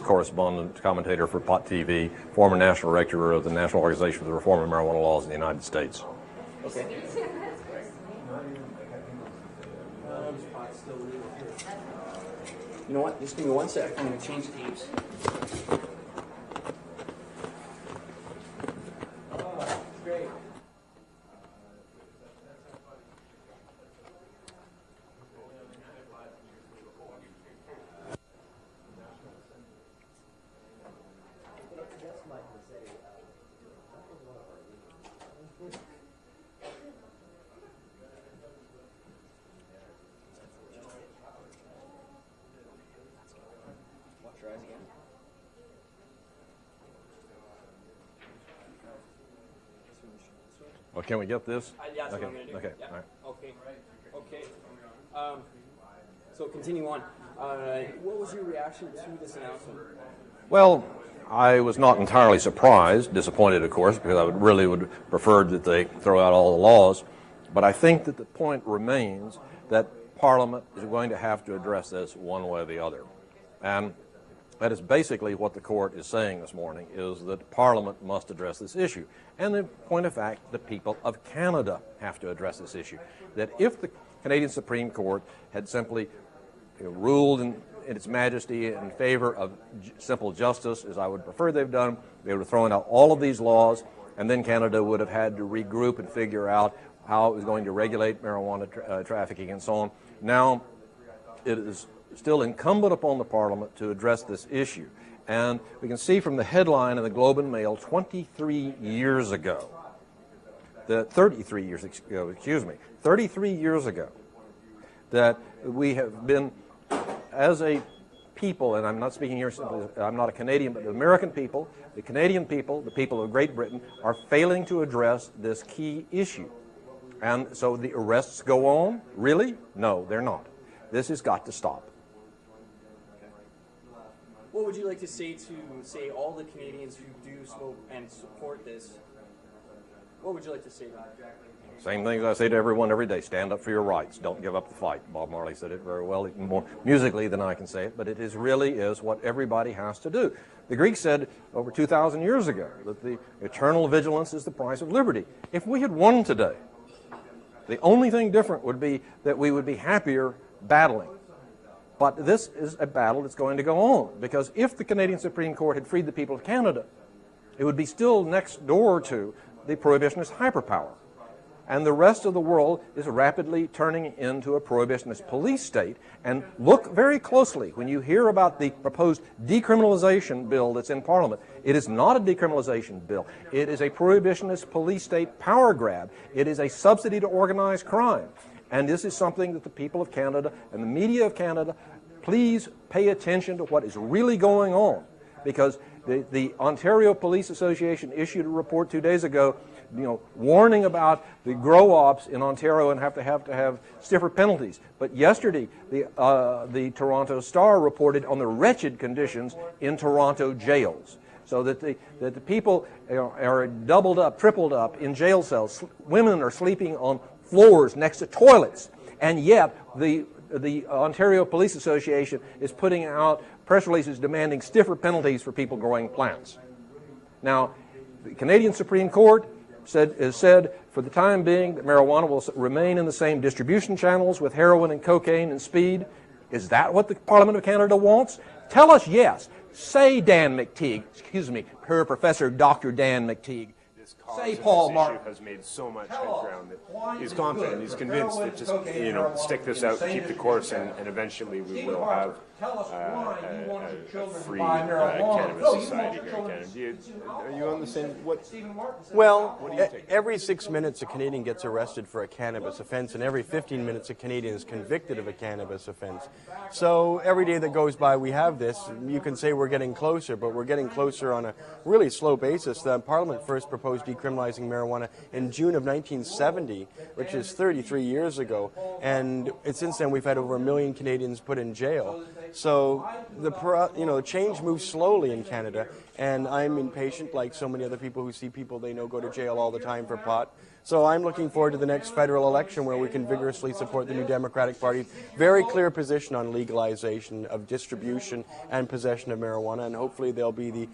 correspondent, commentator for Pot TV, former national director of the National Organization for the Reform of Marijuana Laws in the United States. Okay. You know what? Just give me 1 sec. I'm going to change teams. Great. Well, can we get this? Yeah, that's okay. what I'm going to do. Okay. Yeah. All right. Okay. So continue on. What was your reaction to this announcement? Well, I was not entirely surprised, disappointed, of course, because I would prefer that they throw out all the laws. But I think that the point remains that Parliament is going to have to address this one way or the other. And that is basically what the court is saying this morning, is that Parliament must address this issue. And in point of fact, the people of Canada have to address this issue. That if the Canadian Supreme Court had simply ruled in its majesty in favor of simple justice, as I would prefer they've done, they would have thrown out all of these laws, and then Canada would have had to regroup and figure out how it was going to regulate marijuana trafficking and so on. Now, it is still incumbent upon the Parliament to address this issue. And we can see from the headline in the Globe and Mail 33 years ago, 33 years ago, that we have been, as a people, and I'm not speaking here simply, I'm not a Canadian, but the American people, the Canadian people, the people of Great Britain, are failing to address this key issue. And so the arrests go on? Really? No, they're not. This has got to stop. What would you like to say to, say, all the Canadians who do smoke and support this? What would you like to say to them? Same things I say to everyone every day. Stand up for your rights. Don't give up the fight. Bob Marley said it very well, even more musically than I can say it, but it really is what everybody has to do. The Greeks said over 2,000 years ago that the eternal vigilance is the price of liberty. If we had won today, the only thing different would be that we would be happier battling. But this is a battle that's going to go on, because if the Canadian Supreme Court had freed the people of Canada, it would be still next door to the prohibitionist hyperpower. And the rest of the world is rapidly turning into a prohibitionist police state. And look very closely when you hear about the proposed decriminalization bill that's in Parliament. It is not a decriminalization bill. It is a prohibitionist police state power grab. It is a subsidy to organized crime. And this is something that the people of Canada and the media of Canada, please pay attention to what is really going on. Because the Ontario Police Association issued a report 2 days ago, warning about the grow-ops in Ontario and have to have stiffer penalties. But yesterday, the Toronto Star reported on the wretched conditions in Toronto jails. So that the people are doubled up, tripled up in jail cells. Women are sleeping on floors next to toilets, and yet the Ontario Police Association is putting out press releases demanding stiffer penalties for people growing plants. Now, the Canadian Supreme Court has said for the time being that marijuana will remain in the same distribution channels with heroin and cocaine and speed. Is that what the Parliament of Canada wants? Tell us yes. Say Dan McTeague, Professor Dr. Dan McTeague. Say Paul Martin has made so much headground that he's confident, he's convinced that just stick this out, keep the course, and eventually we will have a free cannabis society here in Canada. Are you on the same? Well, every 6 minutes a Canadian gets arrested for a cannabis offense, and every 15 minutes a Canadian is convicted of a cannabis offense. So every day that goes by we have this. You can say we're getting closer, but we're getting closer on a really slow basis. The Parliament first proposed decriminalizing marijuana in June of 1970, which is 33 years ago, and since then we've had over 1 million Canadians put in jail. So the change moves slowly in Canada, and I'm impatient, like so many other people who see people they know go to jail all the time for pot. So I'm looking forward to the next federal election where we can vigorously support the New Democratic Party's very clear position on legalization of distribution and possession of marijuana, and hopefully they'll be the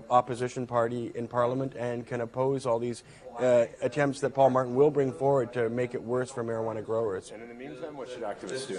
opposition party in Parliament and can oppose all these attempts that Paul Martin will bring forward to make it worse for marijuana growers. And in the meantime, what should activists do?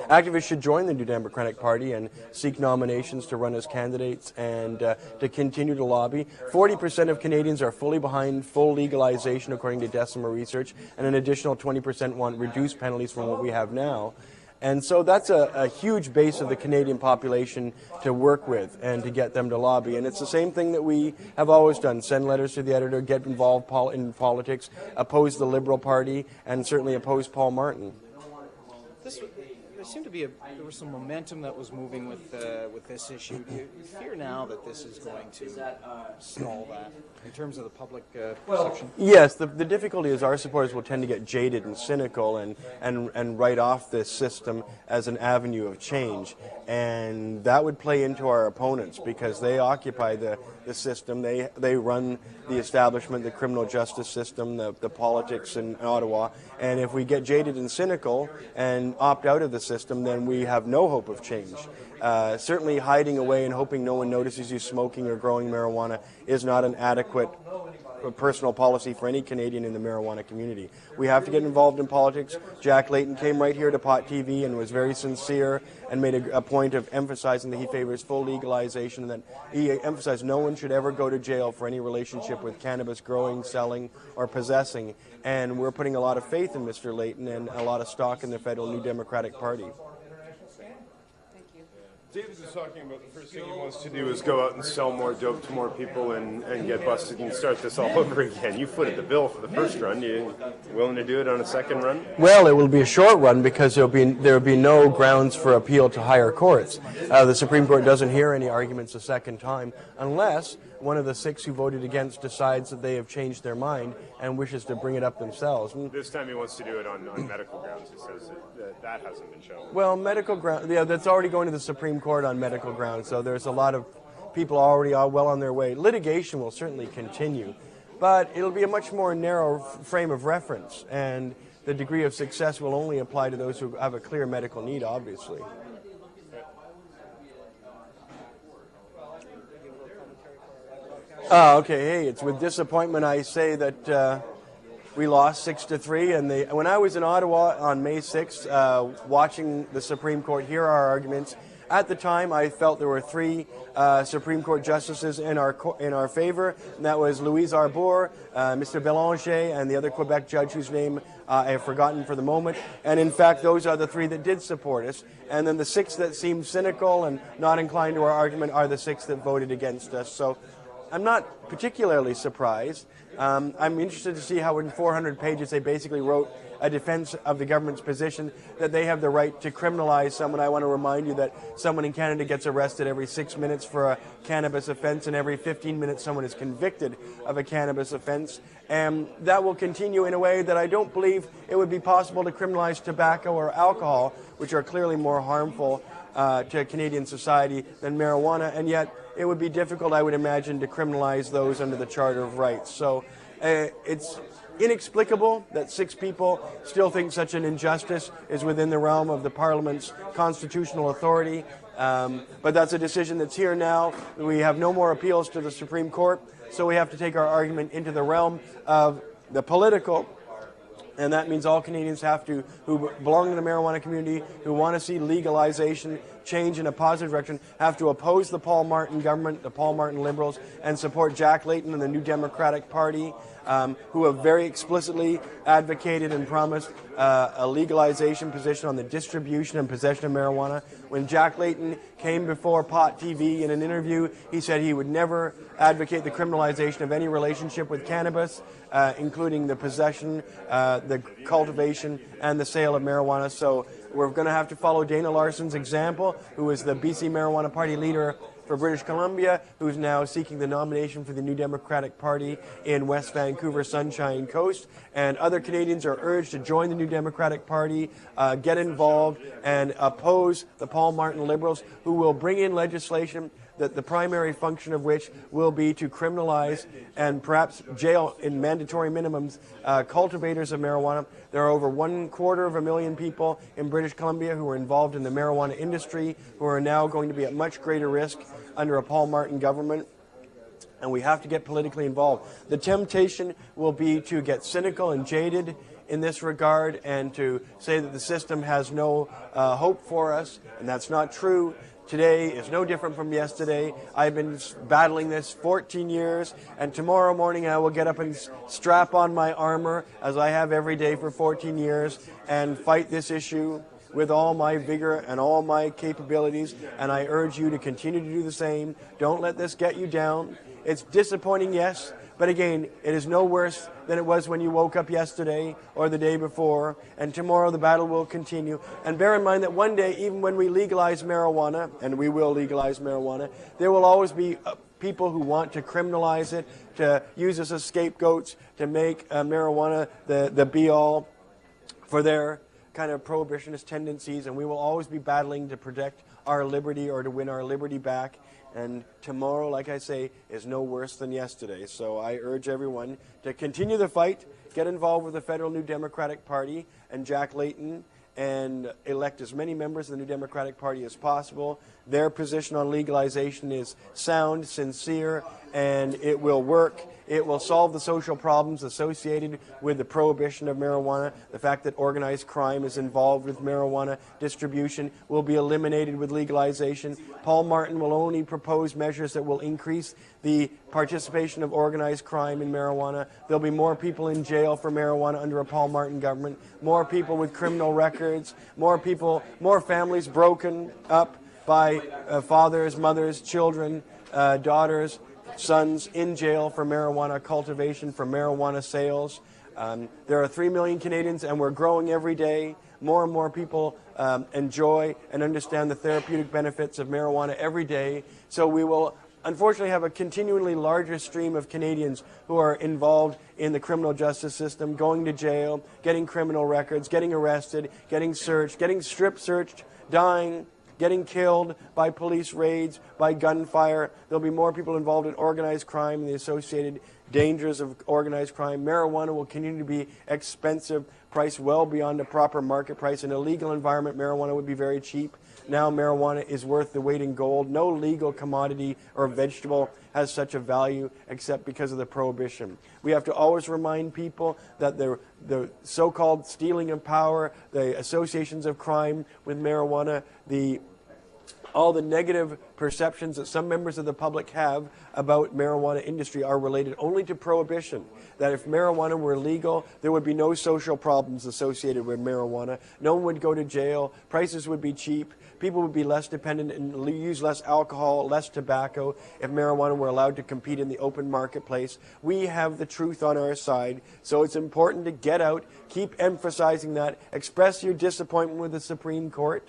Activists should join the New Democratic Party and seek nominations to run as candidates and to continue to lobby. 40% of Canadians are fully behind full legalization, according to Decima Research, and an additional 20% want reduced penalties from what we have now. And so that's a huge base of the Canadian population to work with and to get them to lobby. And it's the same thing that we have always done. Send letters to the editor, get involved in politics, oppose the Liberal Party, and certainly oppose Paul Martin. There seemed to be there was some momentum that was moving with this issue. Do you fear now that this is going to stall that in terms of the public perception? Yes, the difficulty is our supporters will tend to get jaded and cynical and write off this system as an avenue of change. And that would play into our opponents because they occupy the system. They run the establishment, the criminal justice system, the politics in Ottawa. And if we get jaded and cynical and opt out of the system, then we have no hope of change. Certainly hiding away and hoping no one notices you smoking or growing marijuana is not an adequate personal policy for any Canadian in the marijuana community. We have to get involved in politics. Jack Layton came right here to Pot TV and was very sincere and made a point of emphasizing that he favors full legalization and that he emphasized no one should ever go to jail for any relationship with cannabis growing, selling, or possessing. And we're putting a lot of faith in Mr. Layton and a lot of stock in the federal New Democratic Party. David was talking about the first thing he wants to do is go out and sell more dope to more people and get busted and start this all over again. You footed the bill for the first run. You willing to do it on a second run? Well, it will be a short run because there will be no grounds for appeal to higher courts. The Supreme Court doesn't hear any arguments a second time unless one of the 6 who voted against decides that they have changed their mind and wishes to bring it up themselves. This time he wants to do it on medical grounds. He says that hasn't been shown. Well, medical grounds, yeah, that's already going to the Supreme Court on medical grounds, so there's a lot of people already are well on their way. Litigation will certainly continue, but it'll be a much more narrow frame of reference, and the degree of success will only apply to those who have a clear medical need, obviously. Okay. Hey, it's with disappointment I say that we lost 6-3. And when I was in Ottawa on May 6th, watching the Supreme Court hear our arguments, at the time I felt there were 3 Supreme Court justices in our favor. And that was Louise Arbour, Mr. Bélanger, and the other Quebec judge whose name I have forgotten for the moment. And in fact, those are the 3 that did support us. And then the 6 that seemed cynical and not inclined to our argument are the 6 that voted against us. So I'm not particularly surprised. I'm interested to see how in 400 pages they basically wrote a defense of the government's position that they have the right to criminalize someone. I want to remind you that someone in Canada gets arrested every 6 minutes for a cannabis offense, and every 15 minutes someone is convicted of a cannabis offense. And that will continue in a way that I don't believe it would be possible to criminalize tobacco or alcohol, which are clearly more harmful to Canadian society than marijuana, and yet it would be difficult, I would imagine, to criminalize those under the Charter of Rights. So it's inexplicable that 6 people still think such an injustice is within the realm of the Parliament's constitutional authority. But that's a decision that's here now. We have no more appeals to the Supreme Court, so we have to take our argument into the realm of the political. And that means all Canadians who belong to the marijuana community, who want to see legalization change in a positive direction, have to oppose the Paul Martin government, the Paul Martin Liberals, and support Jack Layton and the New Democratic Party, who have very explicitly advocated and promised a legalization position on the distribution and possession of marijuana. When Jack Layton came before Pot TV in an interview, he said he would never advocate the criminalization of any relationship with cannabis, including the possession, the cultivation, and the sale of marijuana. So we're going to have to follow Dana Larson's example, who is the BC Marijuana Party leader for British Columbia, who's now seeking the nomination for the New Democratic Party in West Vancouver Sunshine Coast. And other Canadians are urged to join the New Democratic Party, get involved, and oppose the Paul Martin Liberals, who will bring in legislation that the primary function of which will be to criminalize and perhaps jail in mandatory minimums cultivators of marijuana. There are over 250,000 people in British Columbia who are involved in the marijuana industry who are now going to be at much greater risk under a Paul Martin government. And we have to get politically involved. The temptation will be to get cynical and jaded in this regard and to say that the system has no hope for us, and that's not true. Today is no different from yesterday. I've been battling this 14 years, and tomorrow morning I will get up and strap on my armor, as I have every day for 14 years, and fight this issue with all my vigor and all my capabilities, and I urge you to continue to do the same. Don't let this get you down. It's disappointing, yes, but again, it is no worse than it was when you woke up yesterday or the day before, and tomorrow the battle will continue. And bear in mind that one day, even when we legalize marijuana, and we will legalize marijuana, there will always be people who want to criminalize it, to use us as scapegoats, to make marijuana the be-all for their kind of prohibitionist tendencies, and we will always be battling to protect our liberty or to win our liberty back. And tomorrow, like I say, is no worse than yesterday. So I urge everyone to continue the fight, get involved with the federal New Democratic Party and Jack Layton, and elect as many members of the New Democratic Party as possible. Their position on legalization is sound, sincere, and it will work. It will solve the social problems associated with the prohibition of marijuana. The fact that organized crime is involved with marijuana distribution will be eliminated with legalization. Paul Martin will only propose measures that will increase the participation of organized crime in marijuana. There'll be more people in jail for marijuana under a Paul Martin government, more people with criminal records, more families broken up by fathers, mothers, children, daughters, sons in jail for marijuana cultivation, for marijuana sales. There are 3 million Canadians, and we're growing every day. More and more people enjoy and understand the therapeutic benefits of marijuana every day. So we will unfortunately have a continually larger stream of Canadians who are involved in the criminal justice system, going to jail, getting criminal records, getting arrested, getting searched, getting strip searched, dying, getting killed by police raids, by gunfire. There'll be more people involved in organized crime and the associated dangers of organized crime. Marijuana will continue to be expensive, priced well beyond the proper market price. In a legal environment, marijuana would be very cheap. Now marijuana is worth the weight in gold. No legal commodity or vegetable has such a value except because of the prohibition. We have to always remind people that the so-called stealing of power, the associations of crime with marijuana, all the negative perceptions that some members of the public have about marijuana industry are related only to prohibition. That if marijuana were legal, there would be no social problems associated with marijuana. No one would go to jail. Prices would be cheap. People would be less dependent and use less alcohol, less tobacco if marijuana were allowed to compete in the open marketplace. We have the truth on our side, so it's important to get out, keep emphasizing that, express your disappointment with the Supreme Court.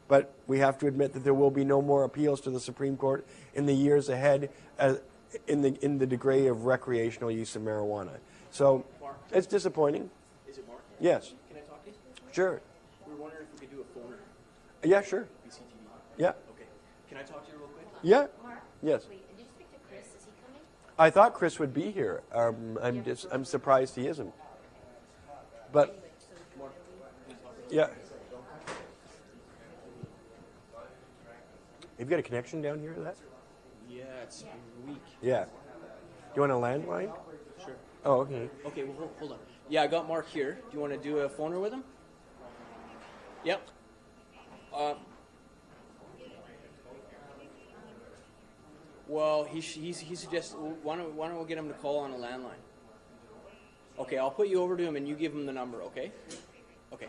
But we have to admit that there will be no more appeals to the Supreme Court in the years ahead in the degree of recreational use of marijuana. So Mark, it's disappointing. Is it Mark? Yes. Can I talk to you? Sure. We were wondering if we could do a phoner. Yeah, sure. BCTV. Yeah. Okay. Can I talk to you real quick? Yeah. Mark? Yes. Wait, did you speak to Chris? Is he coming? I thought Chris would be here. I'm surprised he isn't. But yeah. Have you got a connection down here to that? Yeah, it's weak. Yeah. Do you want a landline? Sure. Oh, okay. Okay, well, hold on. Yeah, I got Mark here. Do you want to do a phoner with him? Yep. Well, he suggests, why don't we get him to call on a landline? Okay, I'll put you over to him and you give him the number, okay? Okay.